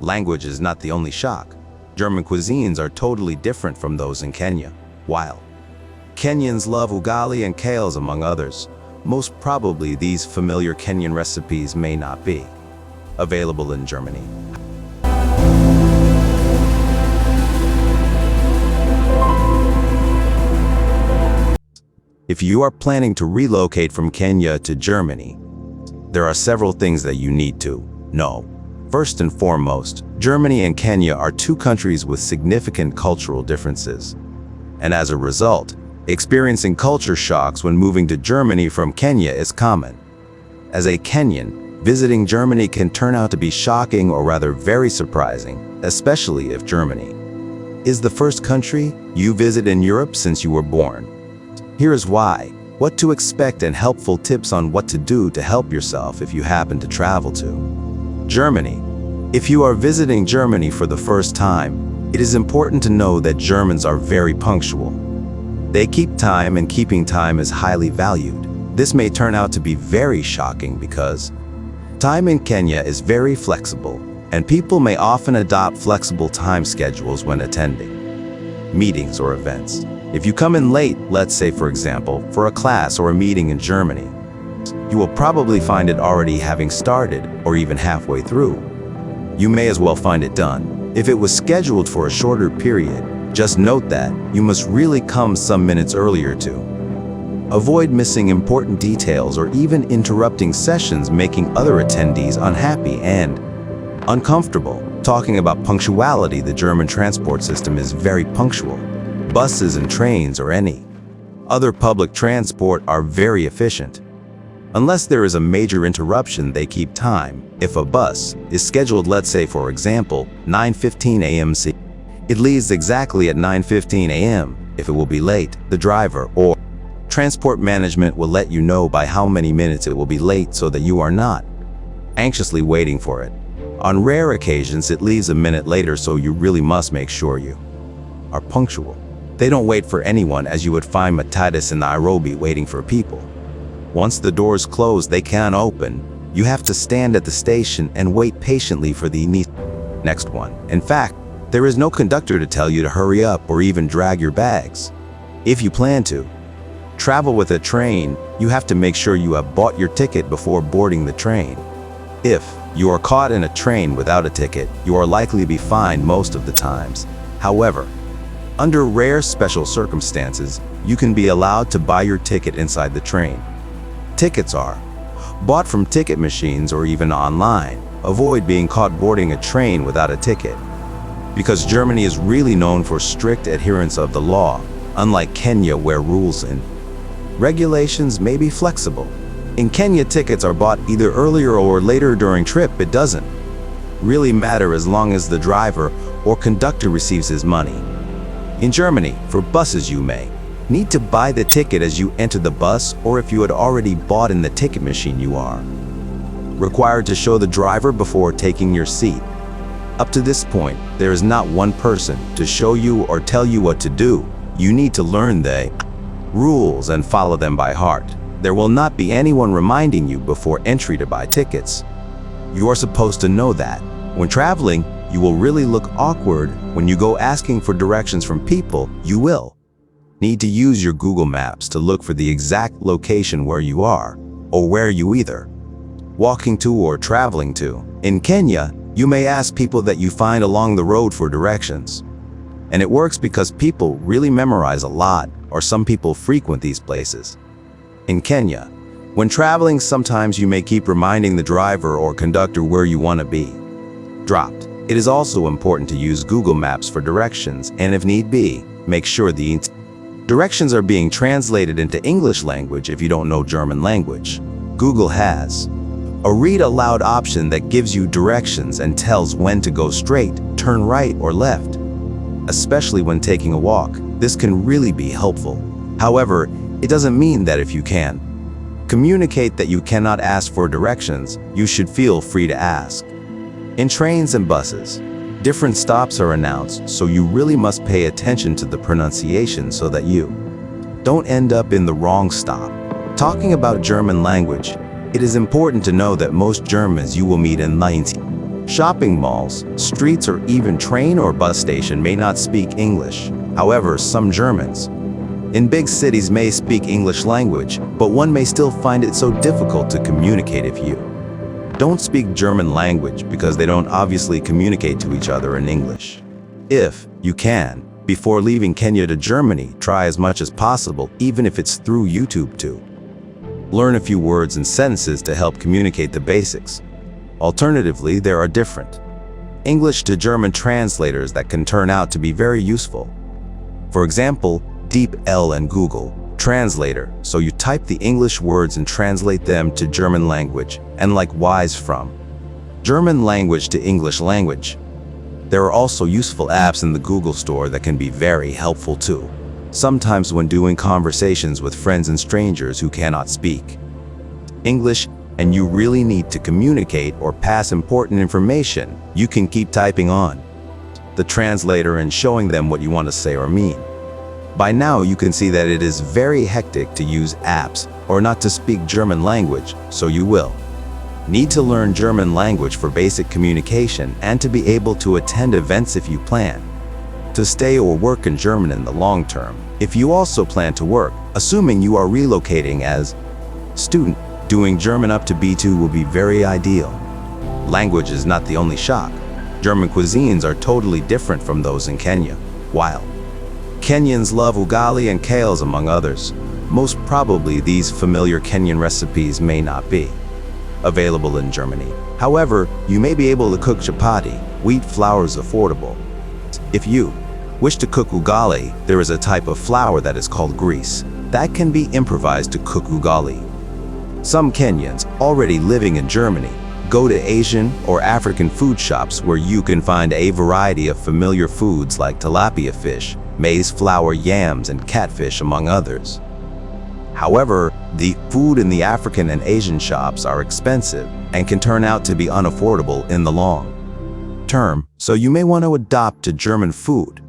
language is not the only shock. German cuisines are totally different from those in Kenya. While Kenyans love ugali and kales among others, most probably these familiar Kenyan recipes may not be available in Germany. If you are planning to relocate from Kenya to Germany, there are several things that you need to know. First and foremost, Germany and Kenya are two countries with significant cultural differences. And as a result, experiencing culture shocks when moving to Germany from Kenya is common. As a Kenyan, visiting Germany can turn out to be shocking or rather very surprising, especially if Germany is the first country you visit in Europe since you were born. Here is why, what to expect, and helpful tips on what to do to help yourself if you happen to travel to Germany. If you are visiting Germany for the first time, it is important to know that Germans are very punctual. They keep time, and keeping time is highly valued. This may turn out to be very shocking because time in Kenya is very flexible, and people may often adopt flexible time schedules when attending meetings or events. If you come in late, let's say for example, for a class or a meeting in Germany, you will probably find it already having started or even halfway through. You may as well find it done. If it was scheduled for a shorter period, just note that you must really come some minutes earlier to avoid missing important details or even interrupting sessions, making other attendees unhappy and uncomfortable. Talking about punctuality, the German transport system is very punctual. Buses and trains or any other public transport are very efficient. Unless there is a major interruption, they keep time. If a bus is scheduled, let's say for example, 9:15 a.m. it leaves exactly at 9:15 a.m. If it will be late, the driver or transport management will let you know by how many minutes it will be late so that you are not anxiously waiting for it. On rare occasions, it leaves a minute later, so you really must make sure you are punctual. They don't wait for anyone, as you would find Matatus in Nairobi waiting for people. Once the doors close, they can't open. You have to stand at the station and wait patiently for the next one. In fact, there is no conductor to tell you to hurry up or even drag your bags. If you plan to travel with a train, you have to make sure you have bought your ticket before boarding the train. If you are caught in a train without a ticket, you are likely to be fined most of the times. However, under rare special circumstances, you can be allowed to buy your ticket inside the train. Tickets are bought from ticket machines or even online. Avoid being caught boarding a train without a ticket, because Germany is really known for strict adherence of the law, unlike Kenya where rules and regulations may be flexible. In Kenya, tickets are bought either earlier or later during trip. It doesn't really matter as long as the driver or conductor receives his money. In Germany, for buses, you may need to buy the ticket as you enter the bus, or if you had already bought in the ticket machine, you are required to show the driver before taking your seat. Up to this point, there is not one person to show you or tell you what to do. You need to learn the rules and follow them by heart. There will not be anyone reminding you before entry to buy tickets. You are supposed to know that. When traveling, you will really look awkward when you go asking for directions from people. You will need to use your Google Maps to look for the exact location where you are, or where you either walking to or traveling to. In Kenya, you may ask people that you find along the road for directions. And it works because people really memorize a lot, or some people frequent these places. In Kenya, when traveling, sometimes you may keep reminding the driver or conductor where you want to be dropped. It is also important to use Google Maps for directions, and if need be, make sure the directions are being translated into English language if you don't know German language. Google has a read aloud option that gives you directions and tells when to go straight, turn right or left. Especially when taking a walk, this can really be helpful. However, it doesn't mean that if you can communicate that you cannot ask for directions, you should feel free to ask. In trains and buses, different stops are announced, so you really must pay attention to the pronunciation so that you don't end up in the wrong stop. Talking about German language, it is important to know that most Germans you will meet in 90 Shopping malls, streets, or even train or bus station may not speak English. However, some Germans in big cities may speak English language, but one may still find it so difficult to communicate if you don't speak German language because they don't obviously communicate to each other in English. If you can, before leaving Kenya to Germany, try as much as possible, even if it's through YouTube, to learn a few words and sentences to help communicate the basics. Alternatively, there are different English to German translators that can turn out to be very useful. For example, DeepL and Google Translator, so you type the English words and translate them to German language, and likewise from German language to English language. There are also useful apps in the Google Store that can be very helpful too, sometimes when doing conversations with friends and strangers who cannot speak English and you really need to communicate or pass important information. You can keep typing on the translator and showing them what you want to say or mean. By now, you can see that it is very hectic to use apps or not to speak German language, so you will need to learn German language for basic communication and to be able to attend events if you plan to stay or work in Germany in the long term. If you also plan to work, assuming you are relocating as student, doing German up to B2 will be very ideal. Language is not the only shock. German cuisines are totally different from those in Kenya. While Kenyans love ugali and kales among others, most probably these familiar Kenyan recipes may not be available in Germany. However, you may be able to cook chapati. Wheat flour is affordable. If you wish to cook ugali, there is a type of flour that is called grease that can be improvised to cook ugali. Some Kenyans already living in Germany go to Asian or African food shops where you can find a variety of familiar foods like tilapia fish, maize flour, yams, and catfish, among others. However, the food in the African and Asian shops are expensive and can turn out to be unaffordable in the long term, so you may want to adopt to German food.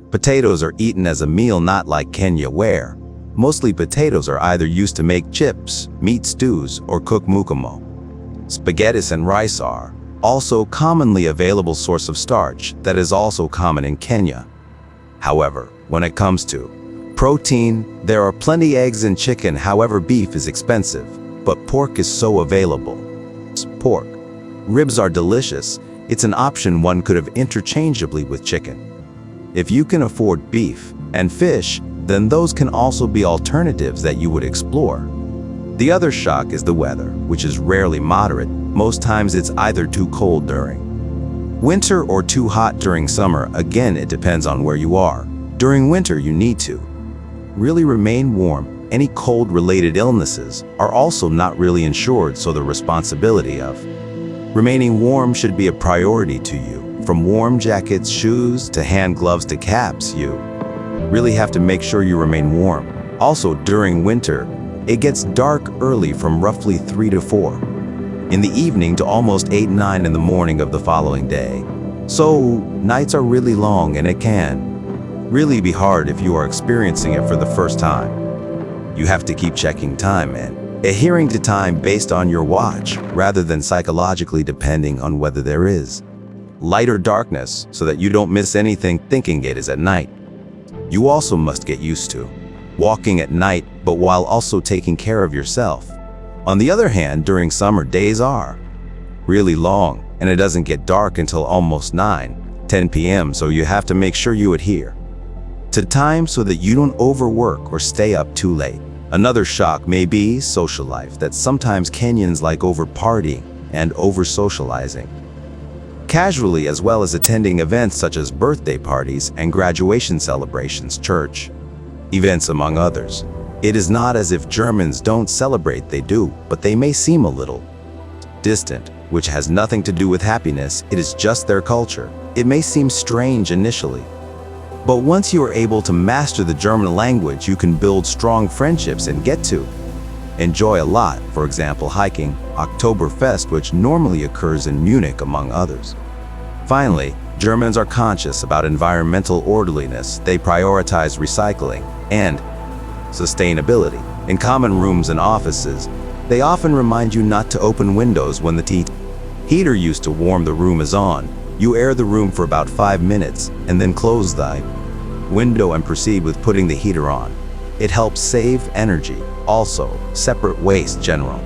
Potatoes are eaten as a meal, not like Kenya where mostly potatoes are either used to make chips, meat stews, or cook mukamo. Spaghettis and rice are also commonly available source of starch that is also common in Kenya. However, when it comes to protein, there are plenty eggs and chicken. However, beef is expensive, but pork is so available. Pork ribs are delicious. It's an option one could have interchangeably with chicken. If you can afford beef and fish, then those can also be alternatives that you would explore. The other shock is the weather, which is rarely moderate. Most times it's either too cold during winter or too hot during summer. Again, it depends on where you are. During winter, you need to really remain warm. Any cold-related illnesses are also not really insured, so the responsibility of remaining warm should be a priority to you. From warm jackets, shoes, to hand gloves to caps, you really have to make sure you remain warm. Also, during winter, it gets dark early from roughly 3 to 4 in the evening to almost 8, 9 in the morning of the following day. So nights are really long, and it can really be hard if you are experiencing it for the first time. You have to keep checking time and adhering to time based on your watch rather than psychologically depending on whether there is light or darkness, so that you don't miss anything thinking it is at night. You also must get used to walking at night, but while also taking care of yourself. On the other hand, during summer, days are really long, and it doesn't get dark until almost 9, 10 p.m., so you have to make sure you adhere to time so that you don't overwork or stay up too late. Another shock may be social life, that sometimes Kenyans like over-partying and over-socializing casually, as well as attending events such as birthday parties and graduation celebrations, church events, among others. It is not as if Germans don't celebrate, they do, but they may seem a little distant, which has nothing to do with happiness. It is just their culture. It may seem strange initially, but once you are able to master the German language, you can build strong friendships and get to enjoy a lot. For example, hiking, Oktoberfest, which normally occurs in Munich, among others. Finally, Germans are conscious about environmental orderliness. They prioritize recycling and sustainability. In common rooms and offices, they often remind you not to open windows when the Heater used to warm the room is on. You air the room for about 5 minutes and then close the window and proceed with putting the heater on. It helps save energy. Also, separate waste general.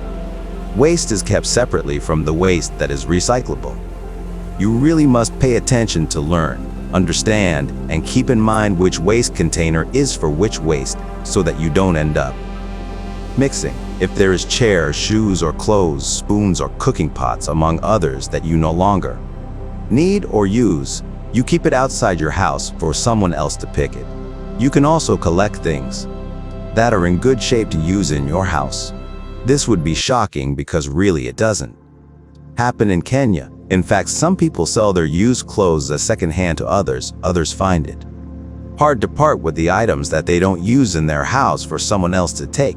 Waste is kept separately from the waste that is recyclable. You really must pay attention to learn, understand, and keep in mind which waste container is for which waste so that you don't end up mixing. If there is chairs, shoes or clothes, spoons or cooking pots among others that you no longer need or use, you keep it outside your house for someone else to pick it. You can also collect things that are in good shape to use in your house. This would be shocking because really it doesn't happen in Kenya. In fact, some people sell their used clothes as secondhand to others. Others find it hard to part with the items that they don't use in their house for someone else to take.